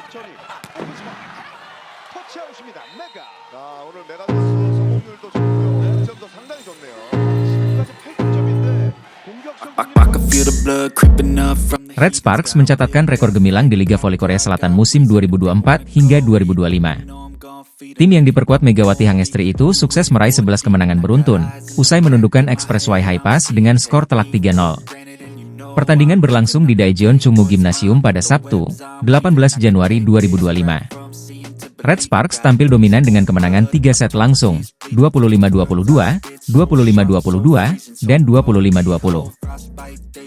천천히 오피스만 터치아웃입니다. 메가. 자, 오늘 메가 선수 성공률도 좋고요. 득점도 상당히 좋네요. 지금까지 8점인데 공격성 Red Sparks mencatatkan rekor gemilang di Liga Voli Korea Selatan musim 2024 hingga 2025. Tim yang diperkuat Megawati Hangestri itu sukses meraih 11 kemenangan beruntun, usai menundukkan Express Y High Pass dengan skor telak 3-0. Pertandingan berlangsung di Daejeon Chungmu Gymnasium pada Sabtu, 18 Januari 2025. Red Sparks tampil dominan dengan kemenangan 3 set langsung, 25-22, 25-22, dan 25-20.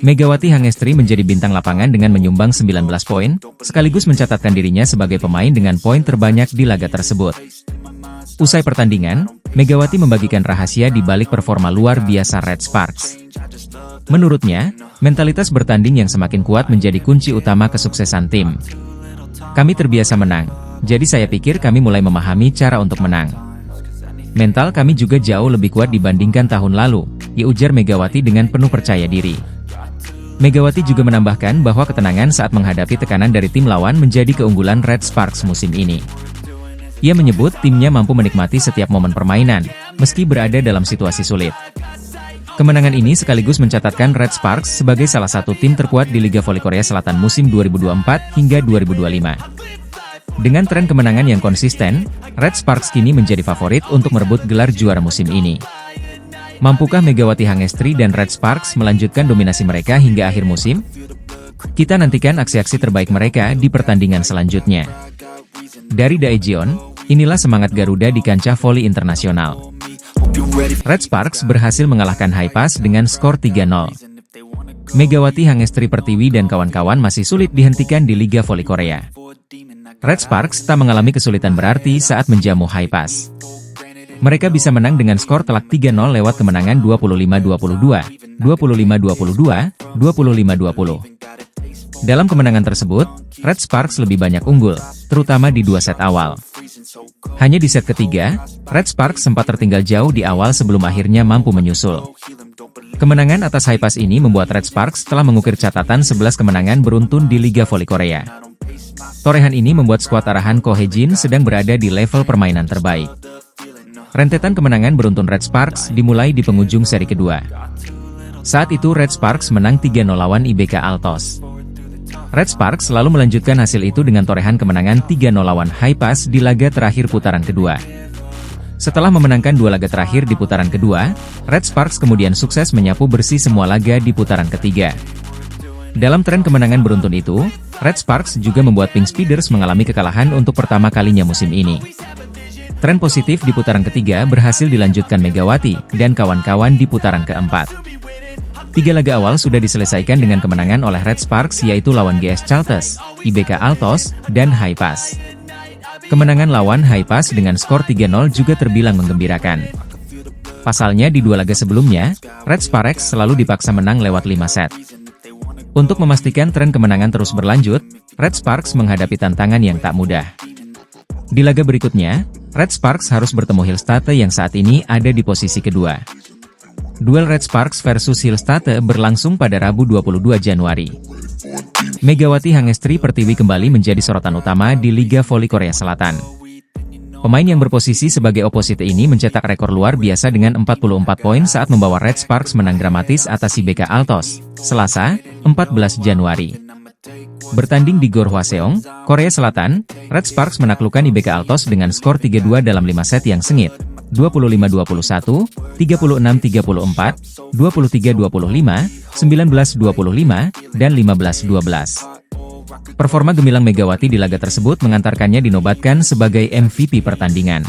Megawati Hangestri menjadi bintang lapangan dengan menyumbang 19 poin, sekaligus mencatatkan dirinya sebagai pemain dengan poin terbanyak di laga tersebut. Usai pertandingan, Megawati membagikan rahasia di balik performa luar biasa Red Sparks. Menurutnya, mentalitas bertanding yang semakin kuat menjadi kunci utama kesuksesan tim. Kami terbiasa menang, jadi saya pikir kami mulai memahami cara untuk menang. Mental kami juga jauh lebih kuat dibandingkan tahun lalu, ujar Megawati dengan penuh percaya diri. Megawati juga menambahkan bahwa ketenangan saat menghadapi tekanan dari tim lawan menjadi keunggulan Red Sparks musim ini. Ia menyebut timnya mampu menikmati setiap momen permainan, meski berada dalam situasi sulit. Kemenangan ini sekaligus mencatatkan Red Sparks sebagai salah satu tim terkuat di Liga Voli Korea Selatan musim 2024 hingga 2025. Dengan tren kemenangan yang konsisten, Red Sparks kini menjadi favorit untuk merebut gelar juara musim ini. Mampukah Megawati Hangestri dan Red Sparks melanjutkan dominasi mereka hingga akhir musim? Kita nantikan aksi-aksi terbaik mereka di pertandingan selanjutnya. Dari Daejeon, inilah semangat Garuda di kancah voli internasional. Red Sparks berhasil mengalahkan High Pass dengan skor 3-0. Megawati Hangestri Pertiwi dan kawan-kawan masih sulit dihentikan di Liga Voli Korea. Red Sparks tak mengalami kesulitan berarti saat menjamu High Pass. Mereka bisa menang dengan skor telak 3-0 lewat kemenangan 25-22, 25-22, 25-20. Dalam kemenangan tersebut, Red Sparks lebih banyak unggul, terutama di 2 set awal. Hanya di set ketiga, Red Sparks sempat tertinggal jauh di awal sebelum akhirnya mampu menyusul. Kemenangan atas High Pass ini membuat Red Sparks telah mengukir catatan 11 kemenangan beruntun di Liga Voli Korea. Torehan ini membuat skuad arahan Ko Hye-jin sedang berada di level permainan terbaik. Rentetan kemenangan beruntun Red Sparks dimulai di penghujung seri kedua. Saat itu Red Sparks menang 3-0 lawan IBK Altos. Red Sparks selalu melanjutkan hasil itu dengan torehan kemenangan 3-0 lawan High Pass di laga terakhir putaran kedua. Setelah memenangkan 2 laga terakhir di putaran kedua, Red Sparks kemudian sukses menyapu bersih semua laga di putaran ketiga. Dalam tren kemenangan beruntun itu, Red Sparks juga membuat Pink Speeders mengalami kekalahan untuk pertama kalinya musim ini. Tren positif di putaran ketiga berhasil dilanjutkan Megawati dan kawan-kawan di putaran keempat. 3 laga awal sudah diselesaikan dengan kemenangan oleh Red Sparks yaitu lawan GS Chalters, IBK Altos, dan High Pass. Kemenangan lawan High Pass dengan skor 3-0 juga terbilang menggembirakan. Pasalnya di 2 laga sebelumnya, Red Sparks selalu dipaksa menang lewat 5 set. Untuk memastikan tren kemenangan terus berlanjut, Red Sparks menghadapi tantangan yang tak mudah. Di laga berikutnya, Red Sparks harus bertemu Hillstate yang saat ini ada di posisi kedua. Duel Red Sparks versus Hillstate berlangsung pada Rabu 22 Januari. Megawati Hangestri Pertiwi kembali menjadi sorotan utama di Liga Voli Korea Selatan. Pemain yang berposisi sebagai oposite ini mencetak rekor luar biasa dengan 44 poin saat membawa Red Sparks menang dramatis atas IBK Altos, Selasa, 14 Januari. Bertanding di Gor Hwaseong, Korea Selatan, Red Sparks menaklukkan IBK Altos dengan skor 3-2 dalam 5 set yang sengit, 25-21, 36-34, 23-25, 19-25, dan 15-12. Performa gemilang Megawati di laga tersebut mengantarkannya dinobatkan sebagai MVP pertandingan.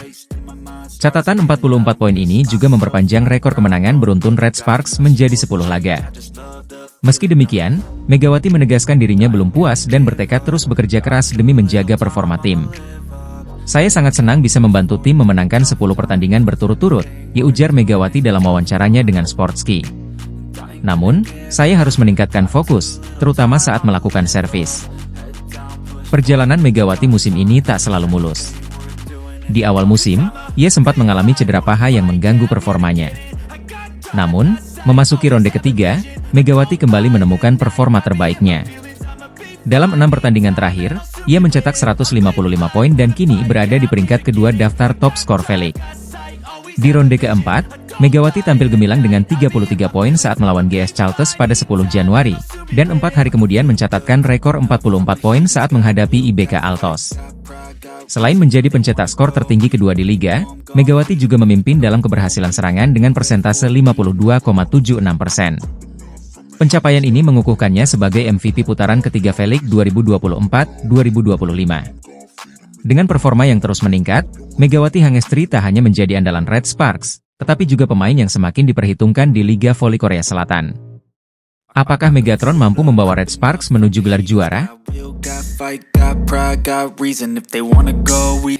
Catatan 44 poin ini juga memperpanjang rekor kemenangan beruntun Red Sparks menjadi 10 laga. Meski demikian, Megawati menegaskan dirinya belum puas dan bertekad terus bekerja keras demi menjaga performa tim. Saya sangat senang bisa membantu tim memenangkan 10 pertandingan berturut-turut, ujar Megawati dalam wawancaranya dengan Sportski. Namun, saya harus meningkatkan fokus, terutama saat melakukan servis. Perjalanan Megawati musim ini tak selalu mulus. Di awal musim, ia sempat mengalami cedera paha yang mengganggu performanya. Namun, memasuki ronde ketiga, Megawati kembali menemukan performa terbaiknya. Dalam 6 pertandingan terakhir, ia mencetak 155 poin dan kini berada di peringkat kedua daftar top skor V-League. Di ronde keempat, Megawati tampil gemilang dengan 33 poin saat melawan GS Chalters pada 10 Januari, dan 4 hari kemudian mencatatkan rekor 44 poin saat menghadapi IBK Altos. Selain menjadi pencetak skor tertinggi kedua di Liga, Megawati juga memimpin dalam keberhasilan serangan dengan persentase 52,76%. Pencapaian ini mengukuhkannya sebagai MVP putaran ketiga V-League 2024-2025. Dengan performa yang terus meningkat, Megawati Hangestri tak hanya menjadi andalan Red Sparks, tetapi juga pemain yang semakin diperhitungkan di Liga Voli Korea Selatan. Apakah Megatron mampu membawa Red Sparks menuju gelar juara?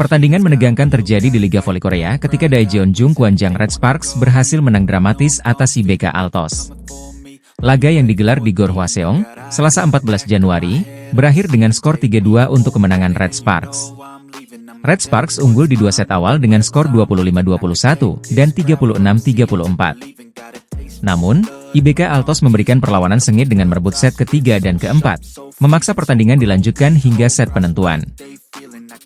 Pertandingan menegangkan terjadi di Liga Voli Korea ketika Daejeon Jungkwanjang Red Sparks berhasil menang dramatis atas IBK Altos. Laga yang digelar di Gor Hwaseong, Selasa 14 Januari, berakhir dengan skor 3-2 untuk kemenangan Red Sparks. Red Sparks unggul di 2 set awal dengan skor 25-21 dan 36-34. Namun, IBK Altos memberikan perlawanan sengit dengan merebut set ketiga dan keempat, memaksa pertandingan dilanjutkan hingga set penentuan.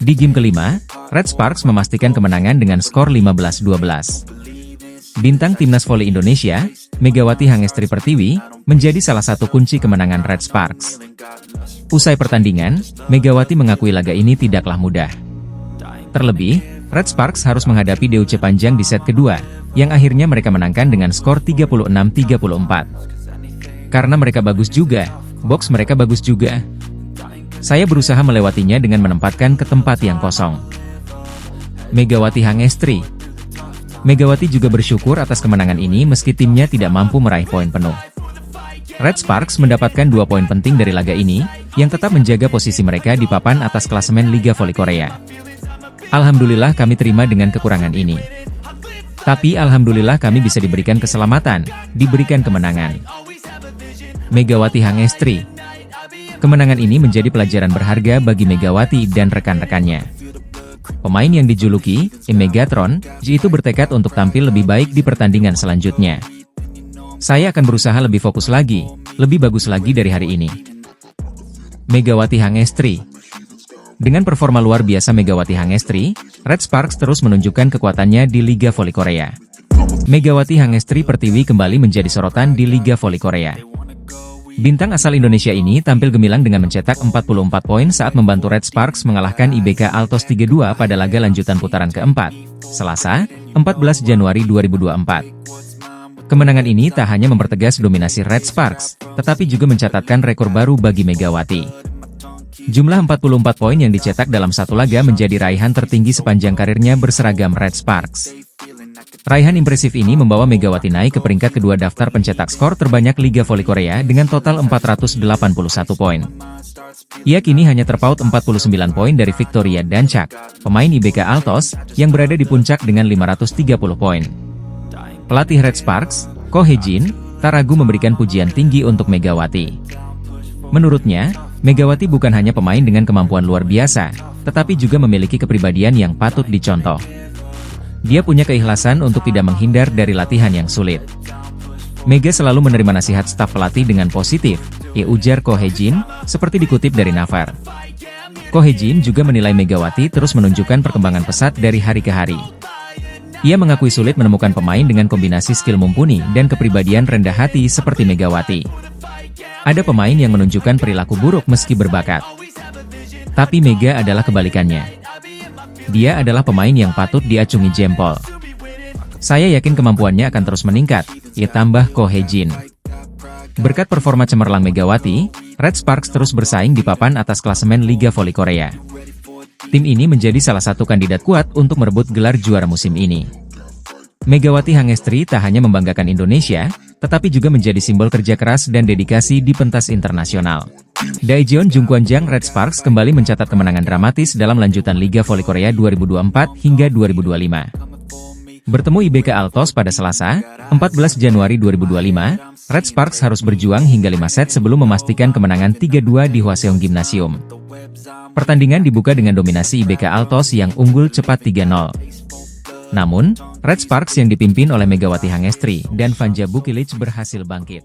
Di game kelima, Red Sparks memastikan kemenangan dengan skor 15-12. Bintang Timnas Voli Indonesia, Megawati Hangestri Pertiwi, menjadi salah satu kunci kemenangan Red Sparks. Usai pertandingan, Megawati mengakui laga ini tidaklah mudah. Terlebih, Red Sparks harus menghadapi DUC panjang di set kedua, yang akhirnya mereka menangkan dengan skor 36-34. Karena mereka bagus juga, box mereka bagus juga. Saya berusaha melewatinya dengan menempatkan ke tempat yang kosong. Megawati Hangestri. Megawati juga bersyukur atas kemenangan ini meski timnya tidak mampu meraih poin penuh. Red Sparks mendapatkan 2 poin penting dari laga ini, yang tetap menjaga posisi mereka di papan atas klasemen Liga Voli Korea. Alhamdulillah kami terima dengan kekurangan ini. Tapi alhamdulillah kami bisa diberikan keselamatan, diberikan kemenangan. Megawati Hangestri. Kemenangan ini menjadi pelajaran berharga bagi Megawati dan rekan-rekannya. Pemain yang dijuluki Megatron, itu bertekad untuk tampil lebih baik di pertandingan selanjutnya. Saya akan berusaha lebih fokus lagi, lebih bagus lagi dari hari ini. Megawati Hangestri. Dengan performa luar biasa Megawati Hangestri, Red Sparks terus menunjukkan kekuatannya di Liga Voli Korea. Megawati Hangestri Pertiwi kembali menjadi sorotan di Liga Voli Korea. Bintang asal Indonesia ini tampil gemilang dengan mencetak 44 poin saat membantu Red Sparks mengalahkan IBK Altos 3-2 pada laga lanjutan putaran keempat, Selasa, 14 Januari 2024. Kemenangan ini tak hanya mempertegas dominasi Red Sparks, tetapi juga mencatatkan rekor baru bagi Megawati. Jumlah 44 poin yang dicetak dalam satu laga menjadi raihan tertinggi sepanjang karirnya berseragam Red Sparks. Raihan impresif ini membawa Megawati naik ke peringkat kedua daftar pencetak skor terbanyak Liga Voli Korea dengan total 481 poin. Ia kini hanya terpaut 49 poin dari Victoria Dancak, pemain IBK Altos, yang berada di puncak dengan 530 poin. Pelatih Red Sparks, Ko Hye-jin, tak ragu memberikan pujian tinggi untuk Megawati. Menurutnya, Megawati bukan hanya pemain dengan kemampuan luar biasa, tetapi juga memiliki kepribadian yang patut dicontoh. Dia punya keikhlasan untuk tidak menghindar dari latihan yang sulit. Mega selalu menerima nasihat staf pelatih dengan positif, ujar Ko Hye-jin, seperti dikutip dari Naver. Ko Hye-jin juga menilai Megawati terus menunjukkan perkembangan pesat dari hari ke hari. Ia mengakui sulit menemukan pemain dengan kombinasi skill mumpuni dan kepribadian rendah hati seperti Megawati. Ada pemain yang menunjukkan perilaku buruk meski berbakat. Tapi Mega adalah kebalikannya. Dia adalah pemain yang patut diacungi jempol. Saya yakin kemampuannya akan terus meningkat, tambah Ko Hye-jin. Berkat performa cemerlang Megawati, Red Sparks terus bersaing di papan atas klasemen Liga Voli Korea. Tim ini menjadi salah satu kandidat kuat untuk merebut gelar juara musim ini. Megawati Hangestri tak hanya membanggakan Indonesia, tetapi juga menjadi simbol kerja keras dan dedikasi di pentas internasional. Daejeon Jungkwanjang Red Sparks kembali mencatat kemenangan dramatis dalam lanjutan Liga Voli Korea 2024 hingga 2025. Bertemu IBK Altos pada Selasa, 14 Januari 2025, Red Sparks harus berjuang hingga 5 set sebelum memastikan kemenangan 3-2 di Hwaseong Gymnasium. Pertandingan dibuka dengan dominasi IBK Altos yang unggul cepat 3-0. Namun, Red Sparks yang dipimpin oleh Megawati Hangestri dan Vanja Bukilic berhasil bangkit.